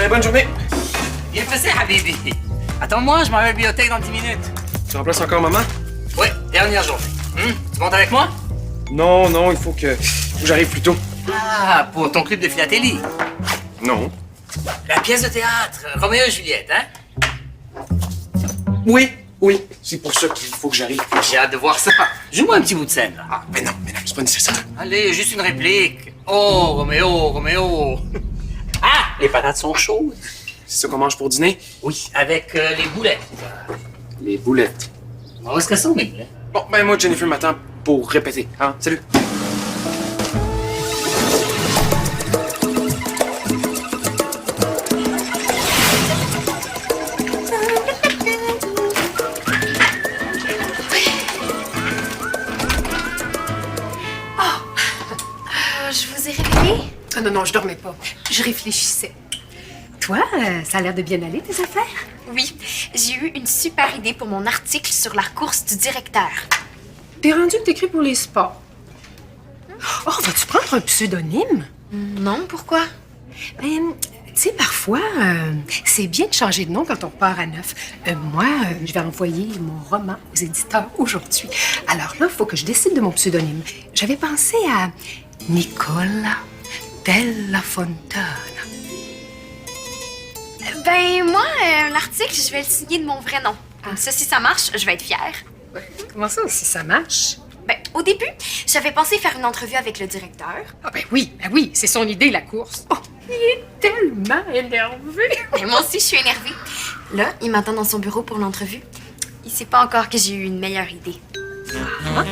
bonne journée. Bien passé, Habibi. Attends-moi, je m'en vais à la bibliothèque dans 10 minutes. Tu remplaces encore maman? Ouais, dernière journée. Tu montes avec moi? Non, il faut que j'arrive plus tôt. Ah, pour ton club de philatélie. Non. La pièce de théâtre, Roméo et Juliette, hein? Oui. C'est pour ça qu'il faut que j'arrive. J'ai hâte de voir ça. Joue-moi un petit bout de scène, là. Ah, mais non, c'est pas nécessaire. Allez, juste une réplique. Oh, Roméo. Ah, les patates sont chaudes. C'est ça qu'on mange pour dîner? Oui, avec les boulettes. Les boulettes. Où est-ce qu'elles sont, mes boulettes? Bon, ben moi, Jennifer m'attend pour répéter. Hein? Salut. Je vous ai réveillé? Ah non, je dormais pas. Je réfléchissais. Toi, ça a l'air de bien aller, tes affaires? Oui, j'ai eu une super idée pour mon article sur la course du directeur. T'es rendu que t'écris pour les sports. Oh, vas-tu prendre un pseudonyme? Non, pourquoi? Ben, tu sais, parfois, c'est bien de changer de nom quand on part à neuf. Moi, je vais envoyer mon roman aux éditeurs aujourd'hui. Alors là, il faut que je décide de mon pseudonyme. J'avais pensé à Nicola Della Fontana. Ben, moi, l'article, je vais le signer de mon vrai nom. Comme ça, si ça marche, je vais être fière. Comment ça, si ça marche? Ben, au début, j'avais pensé faire une entrevue avec le directeur. Ah ben oui, c'est son idée, la course. Oh, il est tellement énervé. Mais moi aussi, je suis énervée. Là, il m'attend dans son bureau pour l'entrevue. Il sait pas encore que j'ai eu une meilleure idée. Ah.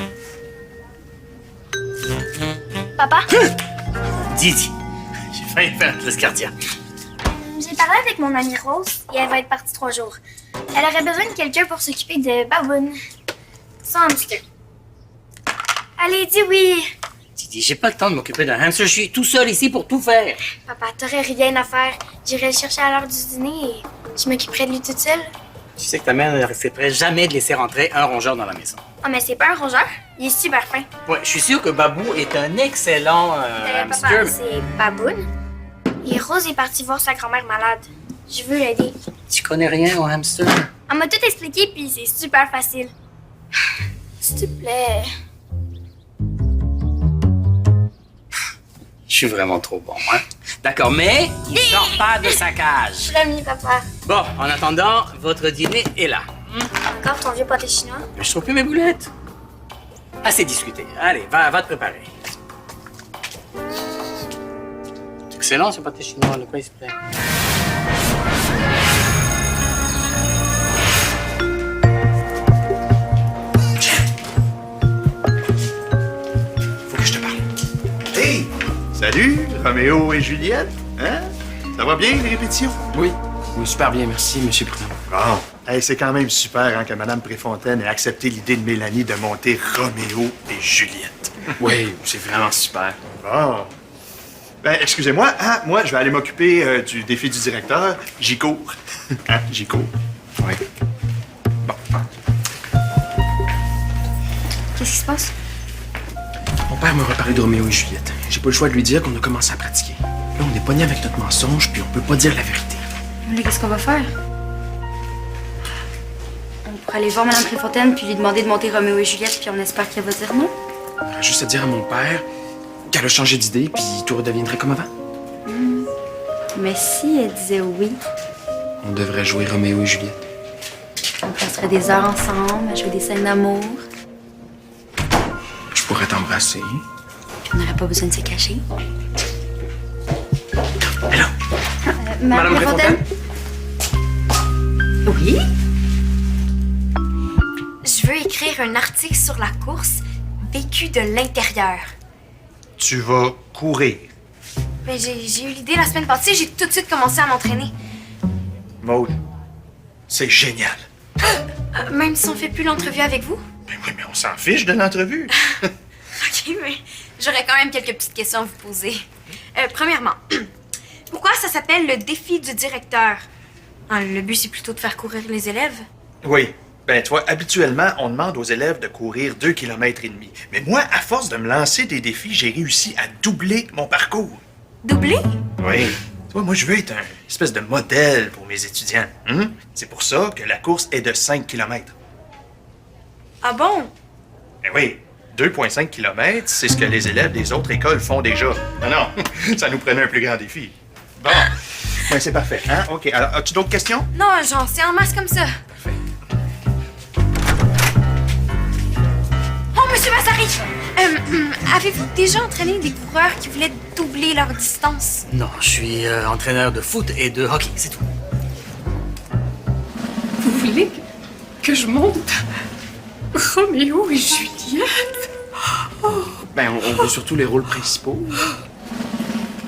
Papa? Didi. J'ai failli faire une crise cardiaque. J'ai parlé avec mon amie Rose et elle va être partie 3 jours. Elle aurait besoin de quelqu'un pour s'occuper de Baboun, son hamster. Allez, dis oui. Didi, j'ai pas le temps de m'occuper d'un hamster. Je suis tout seul ici pour tout faire. Papa, t'aurais rien à faire. J'irai le chercher à l'heure du dîner et je m'occuperai de lui toute seule. Tu sais que ta mère n'accepterait jamais de laisser rentrer un rongeur dans la maison. Oh, mais c'est pas un rongeur. Il est super fin. Ouais, je suis sûr que Babou est un excellent Papa, hamster. c'est Baboun. Et Rose est partie voir sa grand-mère malade. Je veux l'aider. Tu connais rien au hamster? Elle m'a tout expliqué puis c'est super facile. S'il te plaît. Je suis vraiment trop bon, hein? D'accord, mais il sort pas de sa cage. Promis, papa. Bon, en attendant, votre dîner est là. Encore ton vieux pâté chinois? Mais je trouve plus mes boulettes. Assez discuté. Allez, va te préparer. C'est excellent, ce pâté chinois. De quoi il se plaît? Faut que je te parle. Hey! Salut, Roméo et Juliette. Hein? Ça va bien, les répétitions? Oui, super bien, merci, Monsieur Prudhomme. Bon. Hey, c'est quand même super hein, que Mme Préfontaine ait accepté l'idée de Mélanie de monter Roméo et Juliette. Oui, c'est vraiment super. Bon. Ben, excusez-moi, hein, moi, je vais aller m'occuper du défi du directeur. J'y cours. Hein, j'y cours. Oui. Bon. Qu'est-ce qui se passe? Mon père m'a reparlé de Roméo et Juliette. J'ai pas le choix de lui dire qu'on a commencé à pratiquer. Là, on est pogné avec notre mensonge, puis on peut pas dire la vérité. Mais qu'est-ce qu'on va faire? On pourrait aller voir Mme Préfontaine puis lui demander de monter Roméo et Juliette, puis on espère qu'elle va dire non. Il faudrait juste à dire à mon père qu'elle a changé d'idée, puis tout redeviendrait comme avant. Mais si elle disait oui, On devrait jouer Roméo et Juliette. on passerait des heures ensemble à jouer des scènes d'amour. Je pourrais t'embrasser. On n'aurait pas besoin de se cacher. Hello! Madame Préfontaine? Oui? Je veux écrire un article sur la course vécue de l'intérieur. Tu vas courir. Ben, j'ai eu l'idée la semaine passée, j'ai tout de suite commencé à m'entraîner. Maude, c'est génial. Même si on fait plus l'entrevue avec vous? Ben oui, mais on s'en fiche de l'entrevue. OK, mais j'aurais quand même quelques petites questions à vous poser. Premièrement, pourquoi ça s'appelle le défi du directeur? Ah, le but, c'est plutôt de faire courir les élèves. Oui. Ben, toi, habituellement, on demande aux élèves de courir 2,5 km. Mais moi, à force de me lancer des défis, j'ai réussi à doubler mon parcours. Doublé? Oui. vois, moi, je veux être un espèce de modèle pour mes étudiants. Hein? C'est pour ça que la course est de 5 km. Ah bon? Ben oui, 2,5 km, c'est ce que les élèves des autres écoles font déjà. Non, non, ça nous prenait un plus grand défi. Bon, ben c'est parfait. Hein? OK, alors, as-tu d'autres questions? Non, genre, c'est en masse comme ça. Oh, Monsieur Massari! Avez-vous déjà entraîné des coureurs qui voulaient doubler leur distance? Non, je suis entraîneur de foot et de hockey, c'est tout. Vous voulez que je monte Roméo et Juliette? Ben, on veut surtout les rôles principaux.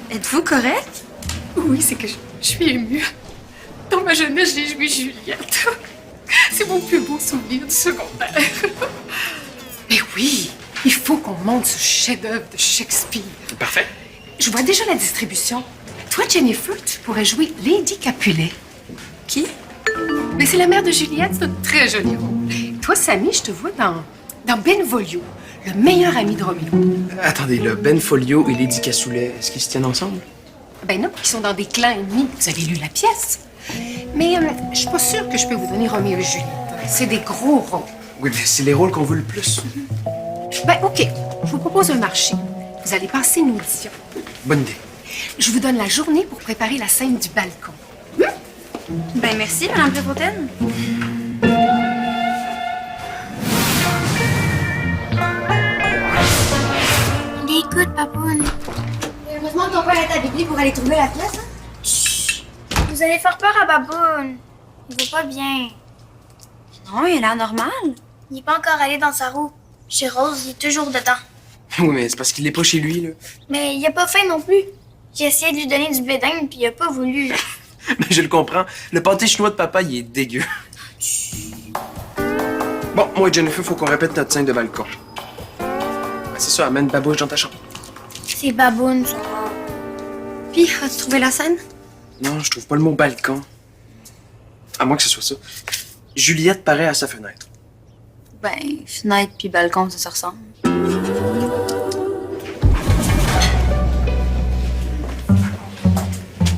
Êtes-vous correct? Oui, c'est que je suis émue. Dans ma jeunesse, j'ai joué Juliette. C'est mon plus beau souvenir du secondaire. Mais oui, il faut qu'on monte ce chef-d'œuvre de Shakespeare. Parfait. Je vois déjà la distribution. Toi, Jennifer, tu pourrais jouer Lady Capulet. Qui? Mais c'est la mère de Juliette, c'est un très joli rôle. Toi, Samy, je te vois dans Benvolio, le meilleur ami de Roméo. Attendez, là, Ben Folio et Lady Cassoulet, est-ce qu'ils se tiennent ensemble? Ben non, ils sont dans des clans ennemis. Vous avez lu la pièce. Mais je suis pas sûre que je peux vous donner Roméo et Juliette. C'est des gros rôles. Oui, mais c'est les rôles qu'on veut le plus. Ben, OK. Je vous propose un marché. Vous allez passer une audition. Bonne idée. Je vous donne la journée pour préparer la scène du balcon. Ben merci, Madame Préfontaine. Mais écoute, Papoune. Heureusement que ton père est habillé pour aller trouver la pièce. Hein? Vous allez faire peur à Baboune. Il va pas bien. Non, il a l'air normal. Il est pas encore allé dans sa roue. Chez Rose, il est toujours dedans. Oui, mais c'est parce qu'il est pas chez lui, là. Mais il a pas faim non plus. J'ai essayé de lui donner du bédin, puis il a pas voulu. Mais je le comprends. Le pâté chinois de papa, il est dégueu. Bon, moi et Jennifer, faut qu'on répète notre scène de balcon. Ben, c'est ça, amène Babouche dans ta chambre. C'est Baboune, ça. Puis, as-tu trouvé la scène? Non, je trouve pas le mot balcon. À moins que ce soit ça. Juliette paraît à sa fenêtre. Ben, fenêtre puis balcon, ça se ressemble.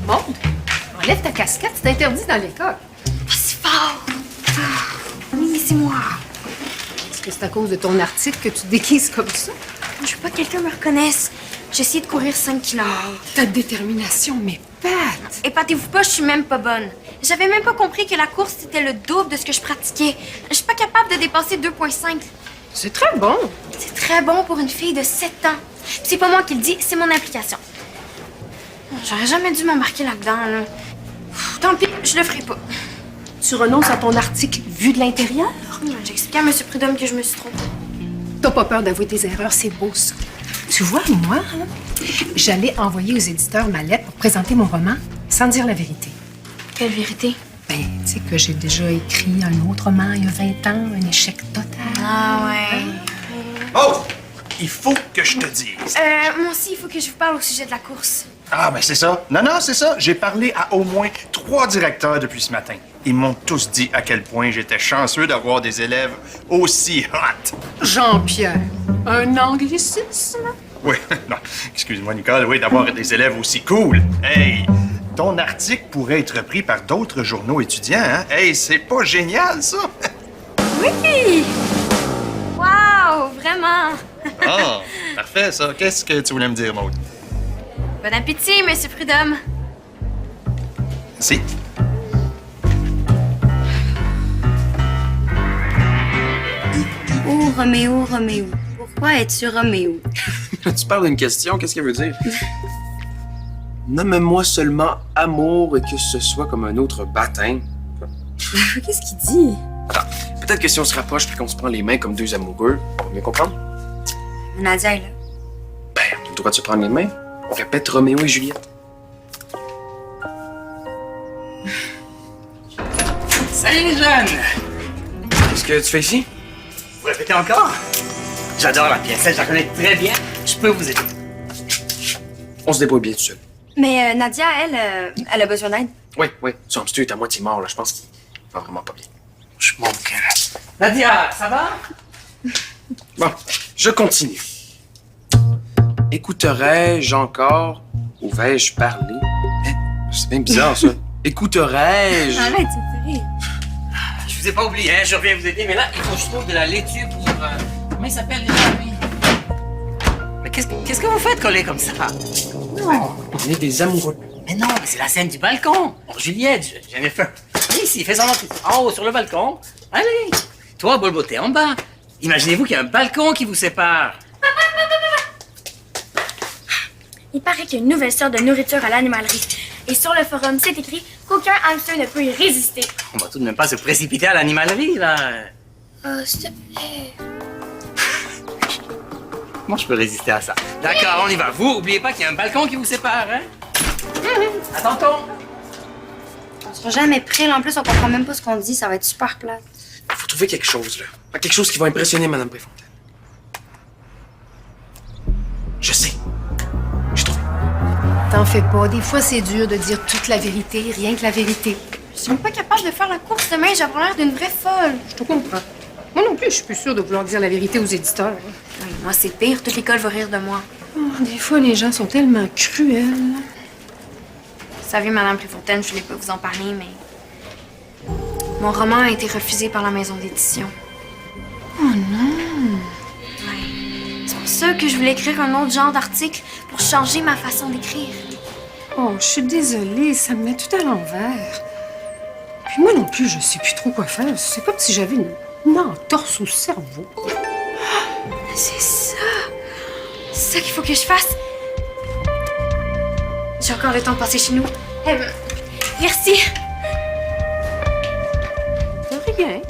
Maud, enlève ta casquette, c'est interdit dans l'école. Pas si fort! Oui, c'est moi. Est-ce que c'est à cause de ton article que tu te déguises comme ça? Je veux pas que quelqu'un me reconnaisse. J'ai essayé de courir 5 km. Ta détermination m'épate. Épatez-vous pas, je suis même pas bonne. J'avais même pas compris que la course, c'était le double de ce que je pratiquais. Je suis pas capable de dépasser 2,5. C'est très bon. C'est très bon pour une fille de 7 ans. Puis c'est pas moi qui le dis, c'est mon application. J'aurais jamais dû m'embarquer là-dedans, là. Tant pis, je le ferai pas. Tu renonces à ton article vu de l'intérieur? J'ai expliqué à M. Prudhomme que je me suis trompée. T'as pas peur d'avouer tes erreurs, c'est beau ça. Tu vois, moi, j'allais envoyer aux éditeurs ma lettre pour présenter mon roman sans dire la vérité. Quelle vérité? Ben, tu sais que j'ai déjà écrit un autre roman il y a 20 ans, un échec total. Ah ouais. Oh! Il faut que je te dise. Moi aussi, il faut que je vous parle au sujet de la course. Ah, ben c'est ça. Non, non, c'est ça. J'ai parlé à au moins 3 directeurs depuis ce matin. Ils m'ont tous dit à quel point j'étais chanceux d'avoir des élèves aussi hot. Jean-Pierre, un anglicisme? Oui, non, excuse-moi, Nicole. Oui, d'avoir des élèves aussi cool. Hey, ton article pourrait être repris par d'autres journaux étudiants, hein? Hey, c'est pas génial, ça? Oui! Wow, vraiment! Ah, parfait, ça. Qu'est-ce que tu voulais me dire, Maud? Bon appétit, Monsieur Prudhomme. Si. Oh, Roméo, Roméo. Pourquoi es-tu Roméo? Tu parles d'une question, qu'est-ce qu'elle veut dire? Nomme-moi seulement amour et que ce soit comme un autre baptême. Qu'est-ce qu'il dit? Attends, peut-être que si on se rapproche puis qu'on se prend les mains comme deux amoureux, on va mieux comprendre. Nadia est là. Ben, on a le droit de se prendre les mains. On répète Roméo et Juliette. Salut, Jeanne! Qu'est-ce que tu fais ici? Vous répétez encore? J'adore la pièce, je la connais très bien. Je peux vous aider. On se débrouille bien tout seul. Mais Nadia, elle a besoin d'aide. Oui, oui. Son hamster est à moitié mort, là. Je pense qu'il va vraiment pas bien. Je manque. Nadia, ça va? Bon, je continue. Écouterai-je encore ou vais-je parler? Hein? bien bizarre, ça. Écouterais-je? Arrête, ça me fait rire. Je vous ai pas oublié, hein, je reviens vous aider, mais là, il faut que je trouve de la laitue pour... comment il s'appelle déjà, lui? Mais qu'est-ce que vous faites coller comme ça? Non. On est des amoureux. Mais non, mais c'est la scène du balcon. Bon, Juliette, Jennifer, viens ici, fais semblant que en haut, sur le balcon. Allez. Toi, Bolbo, t'es en bas. Imaginez-vous qu'il y a un balcon qui vous sépare. Il paraît qu'il y a une nouvelle sorte de nourriture à l'animalerie. Et sur le forum, c'est écrit qu'aucun hamster ne peut y résister. On va tout de même pas se précipiter à l'animalerie, là. S'il te plaît. Comment je peux résister à ça? D'accord, on y va. Vous, oubliez pas qu'il y a un balcon qui vous sépare, hein? À tantôt. On sera jamais prêt, là. En plus, on comprend même pas ce qu'on dit. Ça va être super plate. Faut trouver quelque chose, là. Quelque chose qui va impressionner Madame Préfontaine. Je sais. J'ai trouvé. T'en fais pas. Des fois, c'est dur de dire toute la vérité, rien que la vérité. Je suis même pas capable de faire la course demain. J'ai l'air d'une vraie folle. Je te comprends. Moi non plus, je suis plus sûre de vouloir dire la vérité aux éditeurs. Oui, moi, c'est pire. Toute l'école va rire de moi. Oh, des fois, les gens sont tellement cruels. Vous savez, Madame Préfontaine, je voulais pas vous en parler, mais... mon roman a été refusé par la maison d'édition. Oh non! Ouais. C'est pour ça que je voulais écrire un autre genre d'article pour changer ma façon d'écrire. Oh, je suis désolée, ça me met tout à l'envers. Puis moi non plus, je sais plus trop quoi faire. C'est comme si j'avais une entorse au cerveau. C'est ça! C'est ça qu'il faut que je fasse. J'ai encore le temps de passer chez nous. Merci! De rien.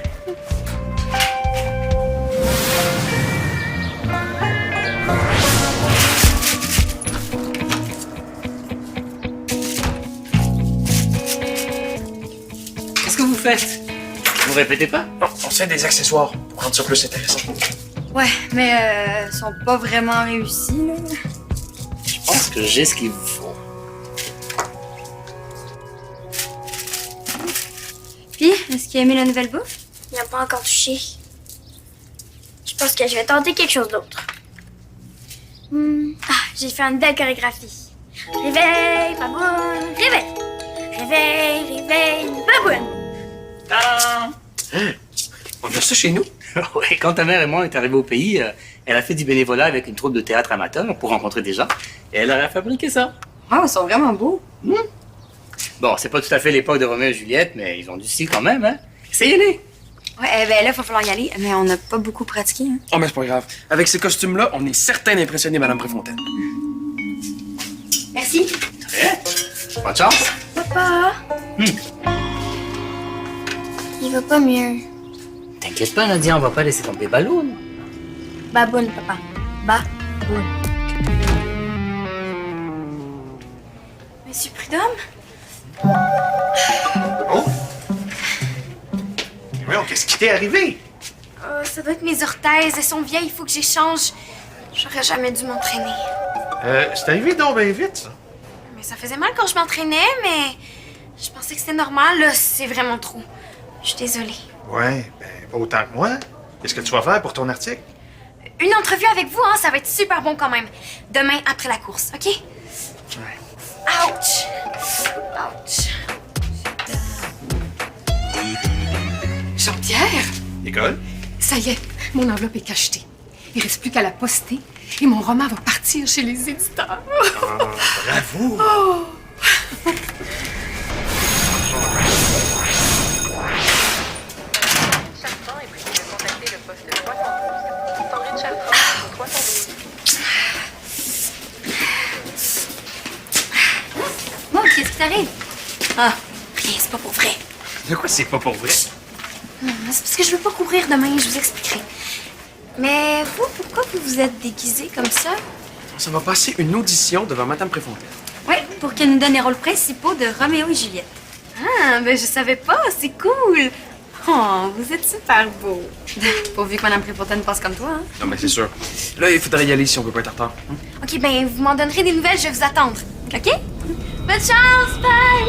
Qu'est-ce que vous faites? Vous répétez pas? Non, on sait des accessoires pour rendre ça plus intéressant. Ouais, mais sont pas vraiment réussis, là. Je pense que j'ai ce qu'il vous faut. Puis, est-ce qu'il a aimé la nouvelle bouffe? Il n'a pas encore touché. Je pense que je vais tenter quelque chose d'autre. J'ai fait une belle chorégraphie. Réveil, baboune, réveil. Réveil, réveil, baboune. Tadam! On a ça chez nous? Oui, quand ta mère et moi on est arrivés au pays, elle a fait du bénévolat avec une troupe de théâtre amateur pour rencontrer des gens. Et elle a fabriqué ça. Ah, ils sont vraiment beaux. Bon, c'est pas tout à fait l'époque de Roméo et Juliette, mais ils ont du style quand même, hein? Essayez-les! Ouais, ben là, il va falloir y aller. Mais on n'a pas beaucoup pratiqué, hein. Oh, mais c'est pas grave. Avec ces costumes-là, on est certain d'impressionner Madame Préfontaine. Merci. Très bien. Bonne chance! Papa. Il va pas mieux. T'inquiète pas, Nadia, on va pas laisser tomber Balloon. Baboune, papa. Baboune. Monsieur Prudhomme? Oh! Voyons, qu'est-ce qui t'est arrivé? Ça doit être mes orthèses. Elles sont vieilles. Il faut que j'échange. J'aurais jamais dû m'entraîner. C'est arrivé donc bien vite, ça. Mais ça faisait mal quand je m'entraînais, mais je pensais que c'était normal. Là, c'est vraiment trop. Je suis désolée. Ouais, ben, pas autant que moi. Qu'est-ce que tu vas faire pour ton article? Une entrevue avec vous, hein, ça va être super bon quand même. Demain, après la course, OK? Ouais. Ouch! Ouch! Jean-Pierre, Nicole? ça y est, mon enveloppe est cachetée. Il reste plus qu'à la poster et mon roman va partir chez les éditeurs. Bravo! Chaque est prié de contacter le poste 312. Sandrine Chartrand, 312. Bon, qu'est-ce qui t'arrive? Ah, rien, c'est pas pour vrai. De quoi c'est pas pour vrai? Non, c'est parce que je veux pas courir demain, je vous expliquerai. Mais vous, pourquoi vous vous êtes déguisé comme ça? Ça va passer une audition devant Madame Préfontaine. Oui, pour qu'elle nous donne les rôles principaux de Roméo et Juliette. Ah, ben je savais pas, c'est cool. Oh, vous êtes super beau. Pourvu que Mme Préfontaine passe comme toi, hein? Non, mais c'est sûr. Là, il faudrait y aller si on veut pas être en retard. OK, ben vous m'en donnerez des nouvelles, je vais vous attendre. OK? Bonne chance, bye!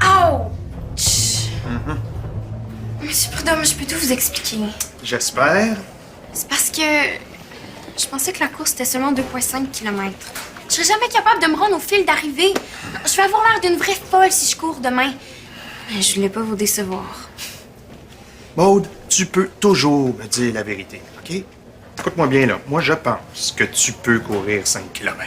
Ouch! Monsieur Prudhomme, je peux tout vous expliquer. J'espère. C'est parce que je pensais que la course était seulement 2,5 km. Je serai jamais capable de me rendre au fil d'arrivée. Je vais avoir l'air d'une vraie folle si je cours demain. Je voulais pas vous décevoir. Maude, tu peux toujours me dire la vérité, OK? Écoute-moi bien, là. Moi, je pense que tu peux courir 5 km.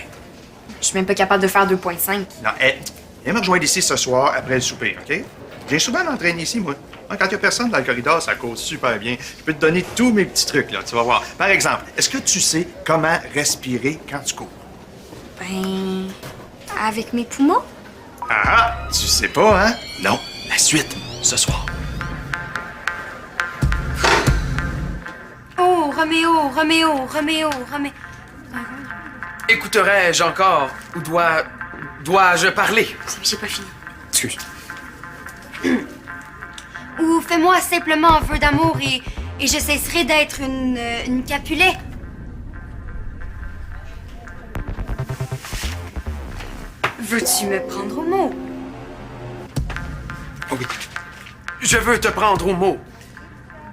Je suis même pas capable de faire 2,5. Non, hé, viens me rejoindre ici ce soir après le souper, OK? J'ai souvent m'entraîner ici, moi. Quand il n'y a personne dans le corridor, ça cause super bien. Je peux te donner tous mes petits trucs, là. Tu vas voir. Par exemple, est-ce que tu sais comment respirer quand tu cours? Ben... avec mes poumons? Ah, tu sais pas, hein? Non, la suite, ce soir. Oh, Roméo. Écouterais-je encore ou dois-je parler? J'ai pas fini. Excuse. Ou fais-moi simplement un vœu d'amour et je cesserai d'être une Capulet. Veux-tu me prendre au mot? Oh oui. Je veux te prendre au mot.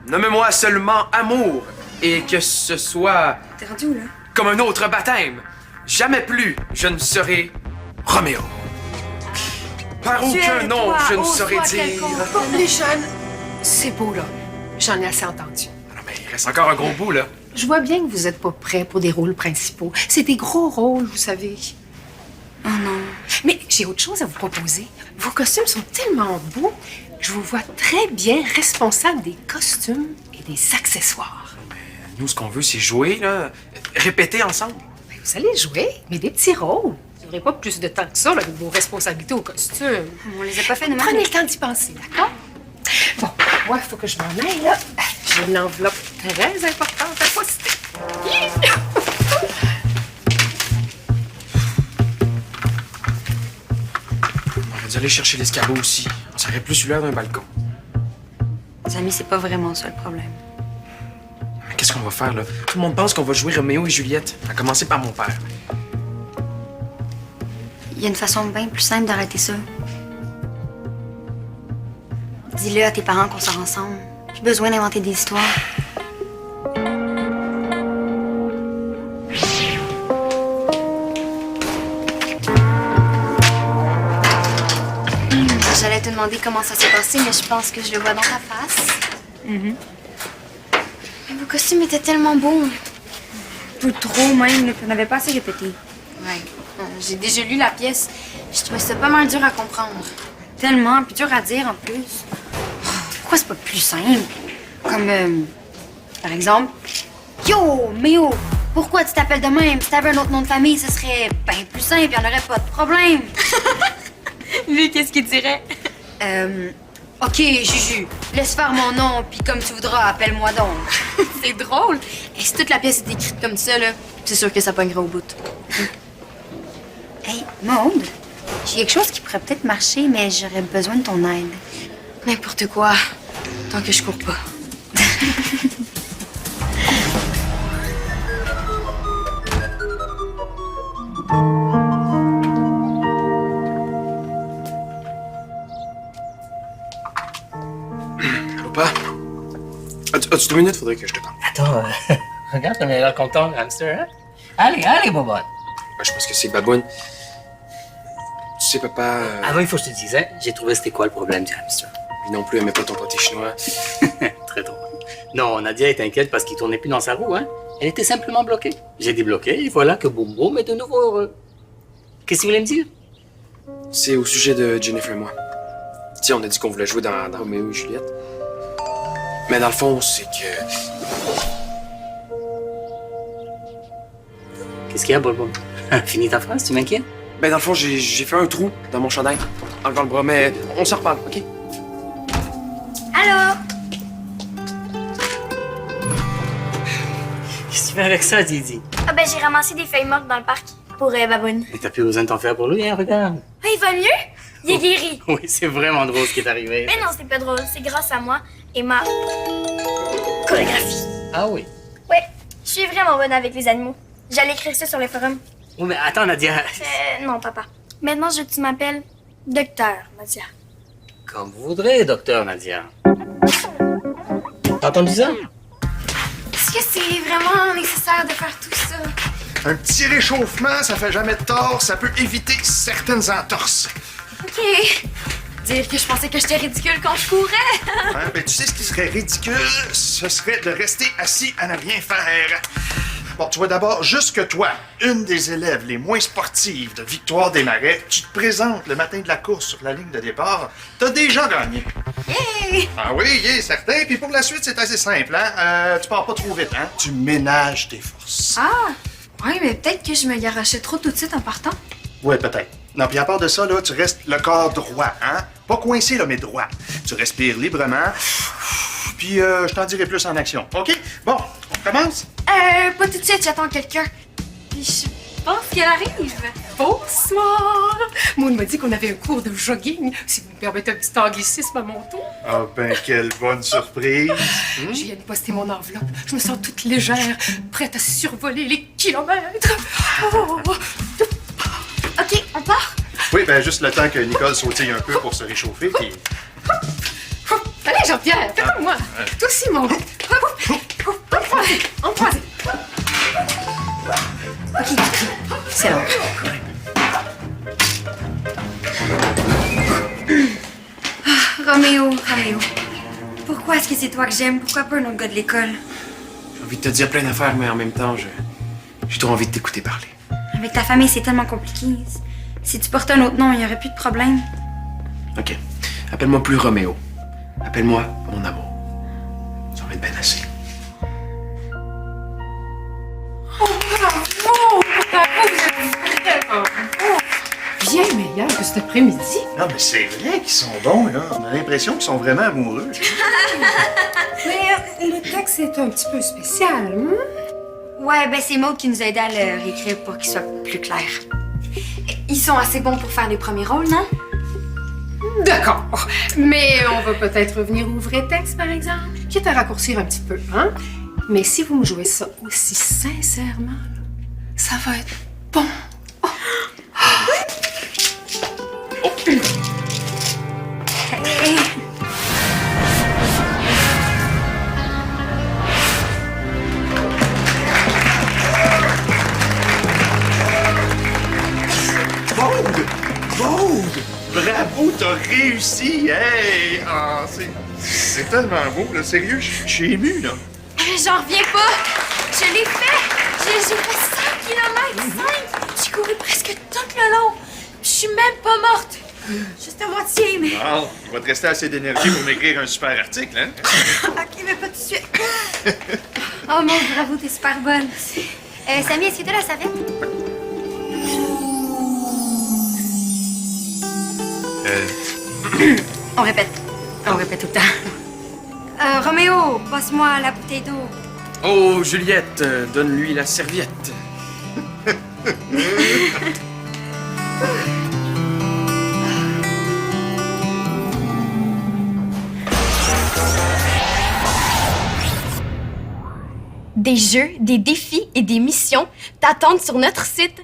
Nomme-moi seulement amour et que ce soit T'es rendu où, là? comme un autre baptême. Jamais plus je ne serai Roméo. Par aucun nom je ne saurais dire. Bon, les jeunes, c'est beau, là. J'en ai assez entendu. Ah non, mais il reste encore un gros bout, là. Je vois bien que vous êtes pas prêts pour des rôles principaux. C'est des gros rôles, vous savez. Oh non. Mais j'ai autre chose à vous proposer. Vos costumes sont tellement beaux. Je vous vois très bien responsable des costumes et des accessoires. Nous, ce qu'on veut, c'est jouer, là. Répéter ensemble. Ben, vous allez jouer, mais des petits rôles. Vous n'aurez pas plus de temps que ça là, avec vos responsabilités aux costumes. On les a pas fait nous-mêmes. Prenez le temps d'y penser, d'accord? Bon, moi, il faut que je m'en aille, là. J'ai une enveloppe très importante à poster. On aurait dû aller chercher l'escabeau aussi. On serait plus sur l'air d'un balcon. Les amis, c'est pas vraiment ça le problème. Mais qu'est-ce qu'on va faire, là? Tout le monde pense qu'on va jouer Roméo et Juliette. À commencer par mon père. Il y a une façon bien plus simple d'arrêter ça. Dis-le à tes parents qu'on sort ensemble. J'ai besoin d'inventer des histoires. J'allais te demander comment ça s'est passé, mais je pense que je le vois dans ta face. Mais vos costumes étaient tellement beaux. Tout trop, même. On n'avait pas assez répété. Ouais. J'ai déjà lu la pièce. Je trouvais ça pas mal dur à comprendre. Tellement, puis dur à dire en plus. Pourquoi c'est pas plus simple? Comme, par exemple, Yo, Méo, pourquoi tu t'appelles de même? Si t'avais un autre nom de famille, ce serait bien plus simple, il y en aurait pas de problème. Lui, qu'est-ce qu'il dirait? OK, Juju, laisse faire mon nom, puis comme tu voudras, appelle-moi donc. C'est drôle. Et si toute la pièce est écrite comme ça, là, c'est sûr que ça pognera au bout. Hey, Maude, j'ai quelque chose qui pourrait peut-être marcher, mais j'aurais besoin de ton aide. N'importe quoi, tant que je cours pas. Allô, pas? As-tu 2 minutes? Faudrait que je te parle. Attends, regarde comme il a l'air content, le hamster, hein? Allez, Bobonne. Ouais, je pense que c'est Baboune. Tu sais, papa... Avant, il faut que je te dise, hein, j'ai trouvé c'était quoi le problème du hamster. Lui non plus aimait pas ton pâté chinois. Très drôle. Non, Nadia est inquiète parce qu'il tournait plus dans sa roue, hein. Elle était simplement bloquée. J'ai débloqué et voilà que Boum Boum est de nouveau heureux. Qu'est-ce que vous voulez me dire? C'est au sujet de Jennifer et moi. Tu sais, on a dit qu'on voulait jouer dans Roméo et Juliette. Mais dans le fond, c'est que... Qu'est-ce qu'il y a, Boum Boum? Finis ta phrase, tu m'inquiètes? Ben, dans le fond, j'ai fait un trou dans mon chandail, en levant le bras, mais on s'en reparle, OK? Allô? Qu'est-ce que tu fais avec ça, Didi? Ah ben, j'ai ramassé des feuilles mortes dans le parc pour Baboune. Mais t'as plus besoin de t'en faire pour lui, hein, regarde. Ah, il va mieux? Il est guéri. Oui, c'est vraiment drôle ce qui est arrivé. Mais non, c'est pas drôle. C'est grâce à moi et ma chorégraphie. Ah oui. Ouais, je suis vraiment bonne avec les animaux. J'allais écrire ça sur les forums. Oui, mais attends, Nadia. Non, papa. Maintenant, je veux que tu m'appelles Docteur, Nadia. Comme vous voudrez, docteur Nadia. T'as entendu ça? Est-ce que c'est vraiment nécessaire de faire tout ça? Un petit réchauffement, ça fait jamais de tort, ça peut éviter certaines entorses. OK. Dire que je pensais que j'étais ridicule quand je courais. Hein, ben, tu sais ce qui serait ridicule? Ce serait de rester assis à ne rien faire. Bon, tu vois d'abord, juste que toi, une des élèves les moins sportives de Victoire des Marais, tu te présentes le matin de la course sur la ligne de départ, t'as déjà gagné. Hey! Ah oui, certain. Puis pour la suite, c'est assez simple, hein? Tu pars pas trop vite, hein? Tu ménages tes forces. Ah! Ouais, mais peut-être que je me garochais trop tout de suite en partant. Ouais, peut-être. Non, puis à part de ça, là, tu restes le corps droit, hein? Pas coincé, là, mais droit. Tu respires librement. Puis je t'en dirai plus en action, OK? Bon, on commence? Pas tout de suite, j'attends quelqu'un. Puis je pense qu'elle arrive. Bonsoir! Maud m'a dit qu'on avait un cours de jogging. Si vous me permettez un petit anglicisme à mon tour. Ah ben, quelle bonne surprise! Je viens de poster mon enveloppe. Je me sens toute légère, prête à survoler les kilomètres. Oh. OK, on part? Oui, ben juste le temps que Nicole sautille un peu pour se réchauffer, puis... Allez, Jean-Pierre, fais comme moi. Toi aussi, mon gars. En croisé. OK. C'est long. Roméo. Pourquoi est-ce que c'est toi que j'aime? Pourquoi pas un autre gars de l'école? J'ai envie de te dire plein d'affaires, mais en même temps, j'ai trop envie de t'écouter parler. Avec ta famille, c'est tellement compliqué. Si tu portais un autre nom, il n'y aurait plus de problème. OK. Appelle-moi plus Roméo. Appelle-moi mon amour. Ça va être bien assez. Bien meilleur que cet après-midi. Non, mais c'est vrai qu'ils sont bons, là. On a l'impression qu'ils sont vraiment amoureux. Mais le texte est un petit peu spécial, Ouais, ben c'est Maud qui nous a aidé à le réécrire pour qu'il soit plus clair. Ils sont assez bons pour faire les premiers rôles, non? D'accord. Mais on va peut-être revenir au vrai texte, par exemple. Quitte à raccourcir un petit peu, hein? Mais si vous me jouez ça aussi sincèrement, là, ça va être bon. Maude! Bravo, t'as réussi! Hey! Ah, c'est tellement beau, là. Sérieux, je suis ému, là. J'en reviens pas! Je l'ai fait! J'ai fait 5 km! 5! J'ai couru presque tout le long! Je suis même pas morte! Juste à moitié, mais... Ah, il va te rester assez d'énergie pour m'écrire un super article, hein? OK, mais pas tout de suite. Oh mon, bravo, t'es super bonne. Samy, est-ce que t'as la serviette? On répète. On répète tout le temps. Roméo, passe-moi la bouteille d'eau. Oh, Juliette, donne-lui la serviette. Des jeux, des défis et des missions t'attendent sur notre site